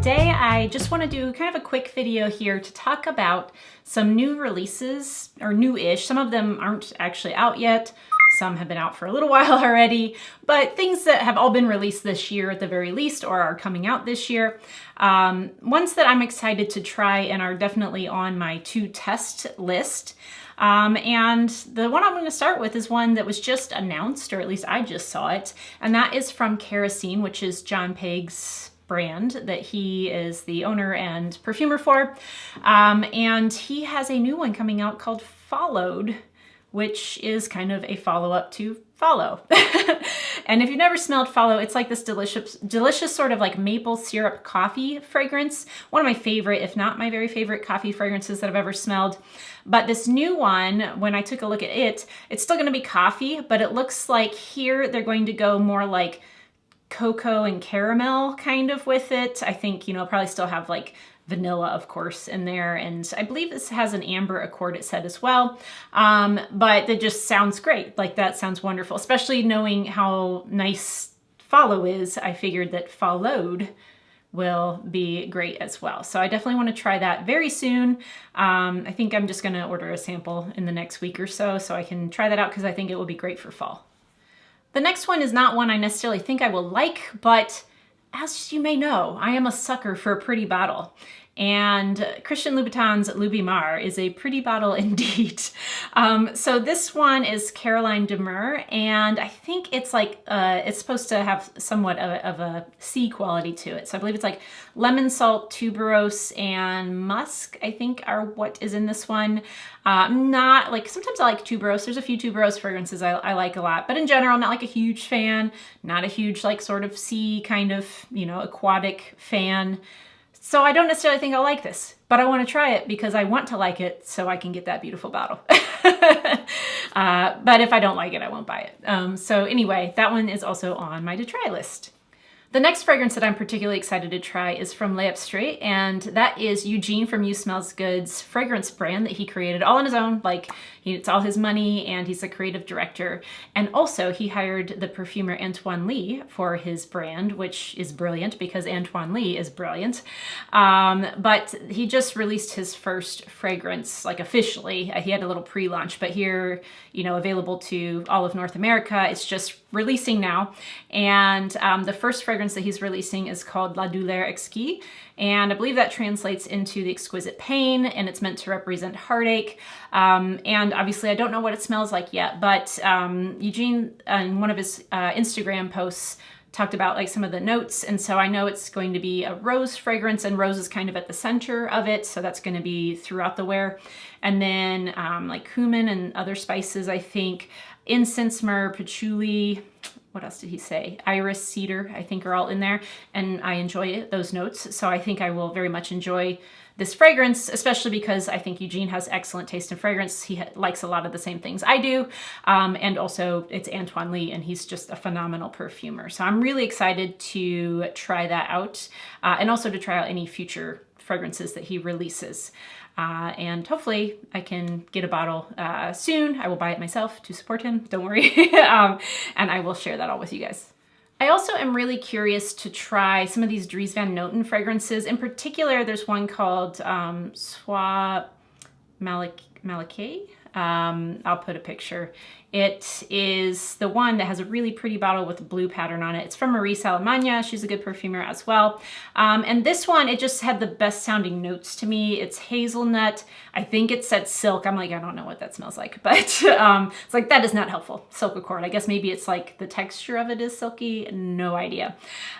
Today I just want to do kind of a quick video here to talk about some new releases, or new-ish. Some of them aren't actually out yet. Some have been out for a little while already, but things that have all been released this year at the very least, or are coming out this year. Ones that I'm excited to try and are definitely on my to-test list. And the one I'm going to start with is one that was just announced, or at least I just saw it, and that is from Kerosene, which is John Paig's brand that he is the owner and perfumer for. And he has a new one coming out called Followed, which is kind of a follow-up to Follow. And if you've never smelled Follow, it's like this delicious sort of like maple syrup coffee fragrance. One of my favorite, if not my very favorite coffee fragrances that I've ever smelled. But this new one, when I took a look at it, it's still gonna be coffee, but it looks like here they're going to go more like cocoa and caramel kind of with it. I think, you know, probably still have like vanilla, of course, in there. And I believe this has an amber accord, it said as well. But it just sounds great. Like that sounds wonderful, especially knowing how nice Follow is. I figured that Followed will be great as well. So I definitely want to try that very soon. I think I'm just going to order a sample in the next week or so I can try that out because I think it will be great for fall. The next one is not one I necessarily think I will like, but as you may know, I am a sucker for a pretty bottle. And Christian Louboutin's Loubimar is a pretty bottle indeed. So this one is Caroline Demure, and I think it's like, it's supposed to have somewhat of a C quality to it. So I believe it's like lemon salt, tuberose, and musk, I think are what is in this one. Not like, sometimes I like tuberose. There's a few tuberose fragrances I like a lot, but in general, not like a huge fan, not a huge like sort of sea kind of, you know, aquatic fan. So I don't necessarily think I'll like this, but I want to try it because I want to like it so I can get that beautiful bottle. But if I don't like it, I won't buy it. So anyway, that one is also on my to try list. The next fragrance that I'm particularly excited to try is from Abstraits, and that is Eugene from You Smells Good's fragrance brand that he created all on his own. Like, it's all his money, and he's a creative director. And also, he hired the perfumer Antoine Lee for his brand, which is brilliant because Antoine Lee is brilliant. But he just released his first fragrance, like officially. He had a little pre-launch, but here, you know, available to all of North America. It's just releasing now. And the first fragrance that he's releasing is called La Douleur Exquise, and I believe that translates into the exquisite pain, and it's meant to represent heartache. And obviously I don't know what it smells like yet, but Eugene, in one of his Instagram posts, talked about like some of the notes, and so I know it's going to be a rose fragrance, and rose is kind of at the center of it, so that's going to be throughout the wear. And then like cumin and other spices, I think, incense, myrrh, patchouli, what else did he say? Iris, cedar, I think are all in there, and I enjoy those notes, so I think I will very much enjoy this fragrance, especially because I think Eugene has excellent taste in fragrance. He likes a lot of the same things I do, and also it's Antoine Lee, and he's just a phenomenal perfumer. So I'm really excited to try that out, and also to try out any future fragrances that he releases. And hopefully I can get a bottle soon. I will buy it myself to support him, don't worry. And I will share that all with you guys. I also am really curious to try some of these Dries Van Noten fragrances. In particular, there's one called Soie Malaquais. I'll put a picture. It is the one that has a really pretty bottle with a blue pattern on it. It's from Marie Salamagna. She's a good perfumer as well. And this one, it just had the best sounding notes to me. It's hazelnut. I think it said silk. I'm like, I don't know what that smells like, but it's like, that is not helpful. Silk accord. I guess maybe it's like the texture of it is silky. No idea.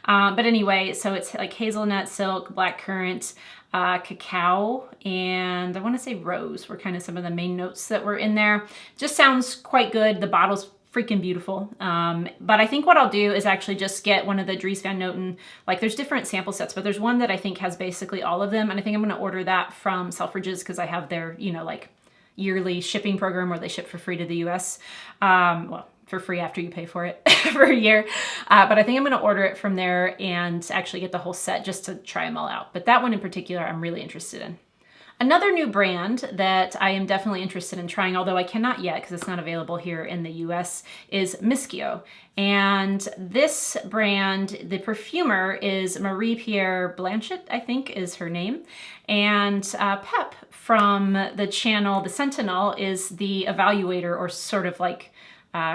But anyway, so it's like hazelnut, silk, blackcurrant, cacao, and I want to say rose were kind of some of the main notes that were in there. Just sounds quite good. The bottle's freaking beautiful. But I think what I'll do is actually just get one of the Dries Van Noten, like there's different sample sets, but there's one that I think has basically all of them. And I think I'm going to order that from Selfridges because I have their, you know, like yearly shipping program where they ship for free to the US. Well, for free after you pay for it for a year. But I think I'm going to order it from there and actually get the whole set just to try them all out. But that one in particular, I'm really interested in. Another new brand that I am definitely interested in trying, although I cannot yet because it's not available here in the US, is Miskeo. And this brand, the perfumer is Marie-Pierre Blanchett, I think is her name. And Pep from the channel The Sentinel is the evaluator, or sort of like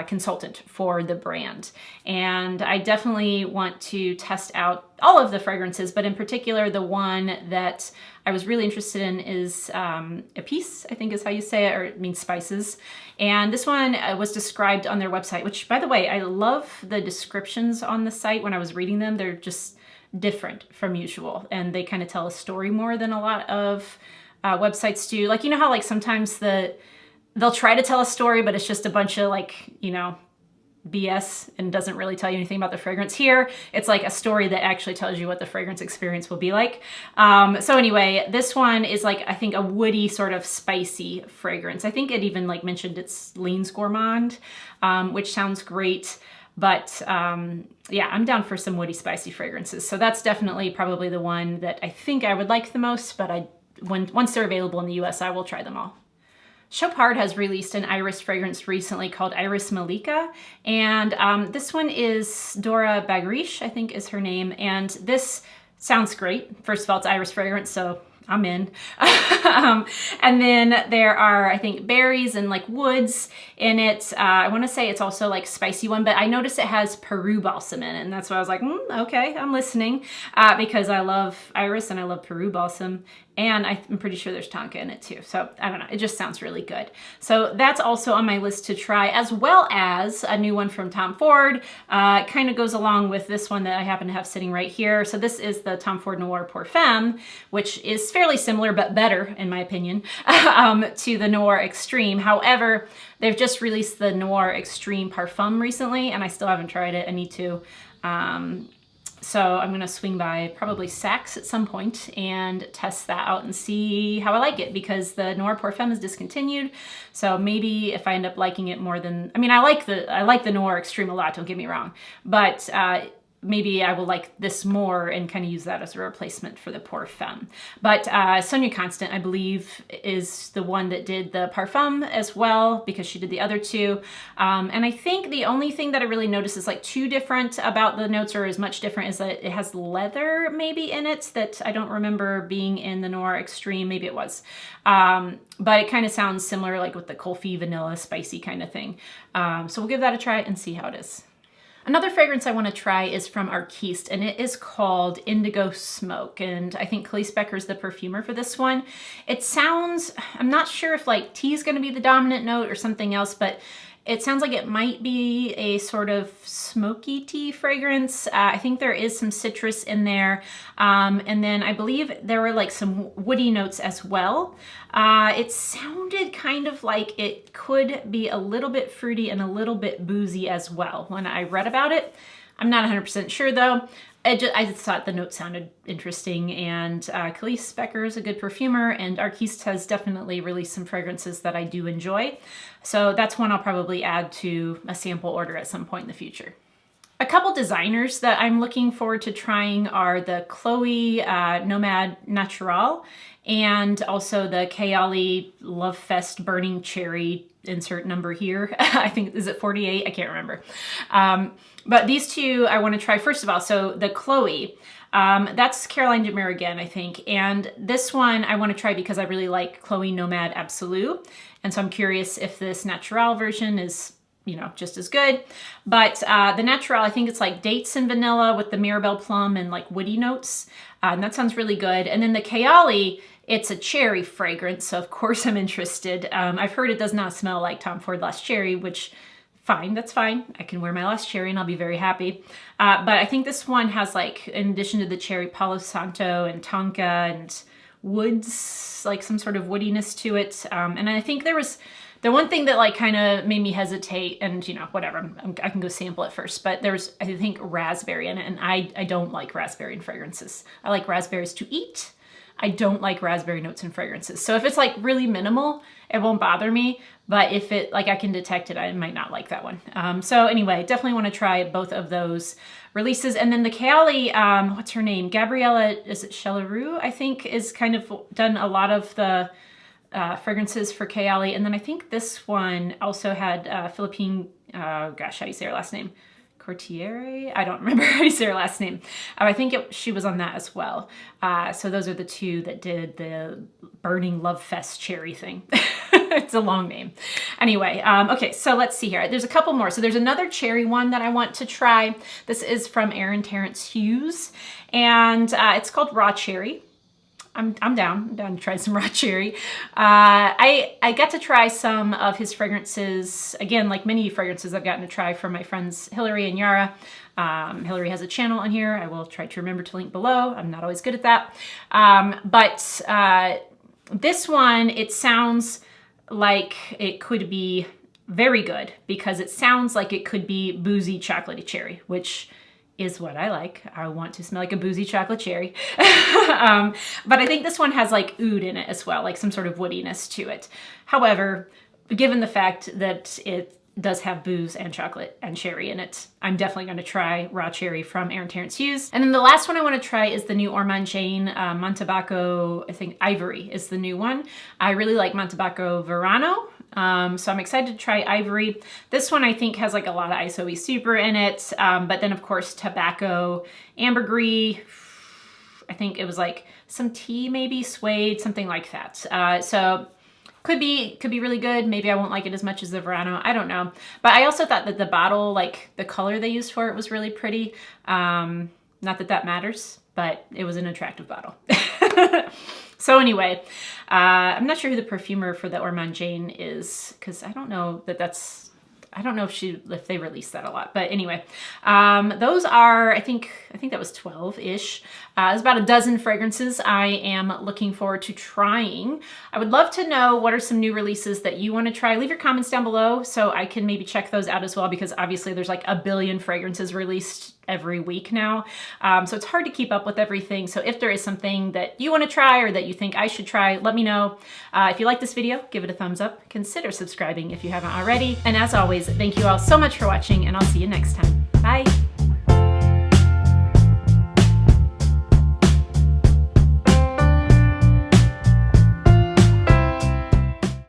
consultant for the brand. And I definitely want to test out all of the fragrances, but in particular, the one that I was really interested in is Epices, I think is how you say it, or it means spices. And this one was described on their website, which, by the way, I love the descriptions on the site. When I was reading them, they're just different from usual, and they kind of tell a story more than a lot of websites do. Like, you know how like sometimes they'll try to tell a story, but it's just a bunch of like, you know, BS and doesn't really tell you anything about the fragrance. Here, it's like a story that actually tells you what the fragrance experience will be like. So anyway, this one is like, I think a woody sort of spicy fragrance. I think it even like mentioned it's leans gourmand, which sounds great. But yeah, I'm down for some woody spicy fragrances. So that's definitely probably the one that I think I would like the most, but once they're available in the US, I will try them all. Chopard has released an iris fragrance recently called Iris Malika, and this one is Dora Bagriche, I think is her name, and this sounds great. First of all, it's iris fragrance, so I'm in. And then there are, I think, berries and like woods in it. I want to say it's also like spicy one, but I noticed it has Peru balsam in it, and that's why I was like, okay, I'm listening, because I love iris and I love Peru balsam. And I'm pretty sure there's tonka in it too. So I don't know, it just sounds really good. So that's also on my list to try, as well as a new one from Tom Ford. It kind of goes along with this one that I happen to have sitting right here. So this is the Tom Ford Noir Parfum, which is fairly similar, but better in my opinion, to the Noir Extreme. However, they've just released the Noir Extreme Parfum recently, and I still haven't tried it. I need to. So I'm gonna swing by probably Saks at some point and test that out and see how I like it, because the Noir Parfum is discontinued. So maybe if I end up liking it more than, I mean, I like the Noir Extreme a lot, don't get me wrong, but maybe I will like this more and kind of use that as a replacement for the Parfum. But Sonia Constant, I believe, is the one that did the Parfum as well, because she did the other two. And I think the only thing that I really noticed is like too different about the notes, or as much different, is that it has leather maybe in it that I don't remember being in the Noir Extreme. Maybe it was. But it kind of sounds similar, like with the Kulfi vanilla spicy kind of thing. So we'll give that a try and see how it is. Another fragrance I want to try is from Arquiste, and it is called Indigo Smoke, and I think Khalees Becker is the perfumer for this one. It sounds, I'm not sure if like tea is going to be the dominant note or something else, but it sounds like it might be a sort of smoky tea fragrance. I think there is some citrus in there. And then I believe there were like some woody notes as well. It sounded kind of like it could be a little bit fruity and a little bit boozy as well when I read about it. I'm not 100% sure though. I just thought the note sounded interesting, and Khalees Becker is a good perfumer, and Arquiste has definitely released some fragrances that I do enjoy. So that's one I'll probably add to a sample order at some point in the future. A couple designers that I'm looking forward to trying are the Chloe Nomade Naturelle, and also the Kayali Lovefest Burning Cherry, insert number here. I think, is it 48? I can't remember. But these two I want to try first of all. So the Chloe, that's Caroline Demure again, I think. And this one I want to try because I really like Chloe Nomade Absolute. And so I'm curious if this Naturelle version is, you know, just as good. But the Naturelle, I think it's like dates and vanilla with the Mirabelle plum and like woody notes. And that sounds really good. And then the Kayali, it's a cherry fragrance, so of course I'm interested. I've heard it does not smell like Tom Ford Lost Cherry, which, fine, that's fine. I can wear my Lost Cherry and I'll be very happy. But I think this one has like, in addition to the cherry, Palo Santo and tonka and woods, like some sort of woodiness to it. And I think there was the one thing that like kind of made me hesitate, and you know, whatever, I can go sample it first, but there's, I think, raspberry in it, and I don't like raspberry in fragrances. I like raspberries to eat. I don't like raspberry notes in fragrances. So if it's like really minimal, it won't bother me. But if it, like I can detect it, I might not like that one. So anyway, definitely want to try both of those releases. And then the Kayali, what's her name? Gabriella, is it Chelarue? I think is kind of done a lot of the fragrances for Kayali. And then I think this one also had Philippine, gosh, how do you say her last name? Cortiere? I don't remember how you say her last name. I think she was on that as well. So those are the two that did the Burning Lovefest cherry thing. It's a long name. Anyway, okay, so let's see here. There's a couple more. So there's another cherry one that I want to try. This is from Aaron Terrence Hughes, and it's called Raw Cherry. I'm down to try some raw cherry. I got to try some of his fragrances, again, like many fragrances I've gotten to try from my friends Hillary and Yara. Hillary has a channel on here. I will try to remember to link below. I'm not always good at that. But this one, it sounds like it could be very good because it sounds like it could be boozy chocolatey cherry, which is what I like. I want to smell like a boozy chocolate cherry. But I think this one has like oud in it as well, like some sort of woodiness to it. However, given the fact that it does have booze and chocolate and cherry in it, I'm definitely going to try Raw Cherry from Aaron Terrence Hughes. And then the last one I want to try is the new Ormonde Jayne Montabaco, I think Ivory is the new one. I really like Montabaco Verano. So I'm excited to try Ivory. This one I think has like a lot of ISOE super in it, but then of course tobacco, ambergris, I think it was like some tea maybe, suede, something like that. So could be really good. Maybe I won't like it as much as the Verano, I don't know. But I also thought that the bottle, like the color they used for it was really pretty. Not that that matters, but it was an attractive bottle. So anyway, I'm not sure who the perfumer for the Ormonde Jayne is, because I don't know I don't know if they released that a lot, but anyway, those are, I think that was 12-ish. There's about a dozen fragrances I am looking forward to trying. I would love to know what are some new releases that you want to try. Leave your comments down below so I can maybe check those out as well, because obviously there's like a billion fragrances released every week now. So it's hard to keep up with everything. So if there is something that you want to try or that you think I should try, let me know. If you like this video, give it a thumbs up. Consider subscribing if you haven't already. And as always, thank you all so much for watching, and I'll see you next time. Bye.